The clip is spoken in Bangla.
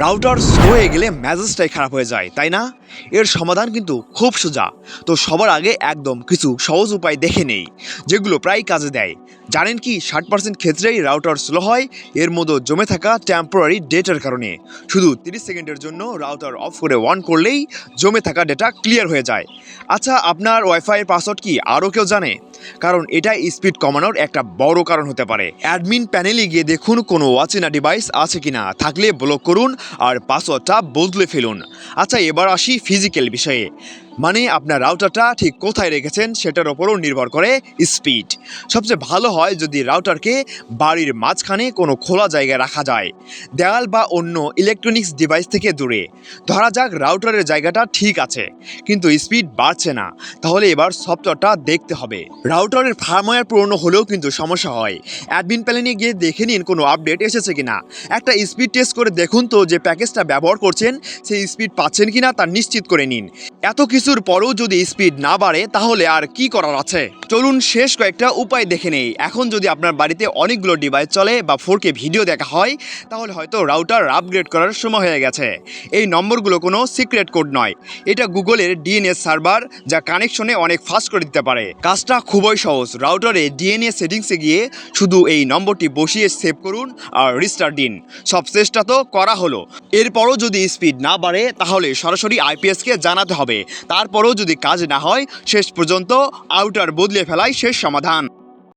রাউটার স্লো হয়ে গেলে মেজাজটাই খারাপ হয়ে যায়, তাই না? এর সমাধান কিন্তু খুব সোজা। তো সবার আগে একদম কিছু সহজ উপায় দেখে নেই, যেগুলো প্রায় কাজে দেয়। জানেন কি 60% ক্ষেত্রেই রাউটার স্লো হয় এর মধ্যে জমে থাকা টেম্পোরারি ডেটার কারণে। শুধু 30 সেকেন্ডের জন্য রাউটার অফ করে অন করলেই জমে থাকা ডেটা ক্লিয়ার হয়ে যায়। আচ্ছা, আপনার ওয়াইফাইয়ের পাসওয়ার্ড কি আরও কেউ জানে? কারণ এটা স্পিড কমানোর একটা বড় কারণ হতে পারে। অ্যাডমিন প্যানেলে গিয়ে দেখুন কোনো অচেনা ডিভাইস আছে কিনা, থাকলে ব্লক করুন আর পাসওয়ার্ডটা বদলে ফেলুন। আচ্ছা, এবার আসি ফিজিক্যাল বিষয়ে। মানে আপনার রাউটারটা ঠিক কোথায় রেখেছেন সেটার ওপরও নির্ভর করে স্পিড। সবচেয়ে ভালো হয় যদি রাউটারকে বাড়ির মাঝখানে কোনো খোলা জায়গায় রাখা যায়, দেয়াল বা অন্য ইলেকট্রনিক্স ডিভাইস থেকে দূরে। ধরা যাক রাউটারের জায়গাটা ঠিক আছে কিন্তু স্পিড বাড়ছে না, তাহলে এবার সফটওয়্যারটা দেখতে হবে। রাউটারের ফার্মওয়্যার পুরনো হলেও কিন্তু সমস্যা হয়। অ্যাডমিন প্যানেলে গিয়ে দেখে নিন কোনো আপডেট এসেছে কিনা। একটা স্পিড টেস্ট করে দেখুন তো যে প্যাকেজটা ব্যবহার করছেন সেই স্পিড পাচ্ছেন কিনা তা নিশ্চিত করে নিন। এত কিছুর পরেও যদি স্পিড না বাড়ে তাহলে আর কি করার আছে? চলুন শেষ কয়েকটা উপায় দেখে নেই। এখন যদি আপনার বাড়িতে অনেকগুলো ডিভাইস চলে বা 4K ভিডিও দেখা হয়, তাহলে হয়তো রাউটার আপগ্রেড করার সময় হয়ে গেছে। এই নম্বরগুলো কোনো সিক্রেট কোড নয়, এটা গুগলের ডিএনএস সার্ভার, যা কানেকশনে অনেক ফাস্ট করে দিতে পারে। কাজটা খুবই সহজ। রাউটারে ডিএনএস সেটিংসে গিয়ে শুধু এই নম্বরটি বসিয়ে সেভ করুন আর রিস্টার্ট দিন। সব চেষ্টা তো করা হলো। এরপরও যদি স্পিড না বাড়ে তাহলে সরাসরি আইপিএসকে জানাতে হবে। তারপরও যদি কাজ না হয় শেষ পর্যন্ত আউটার বদলে ফেলাই শেষ সমাধান।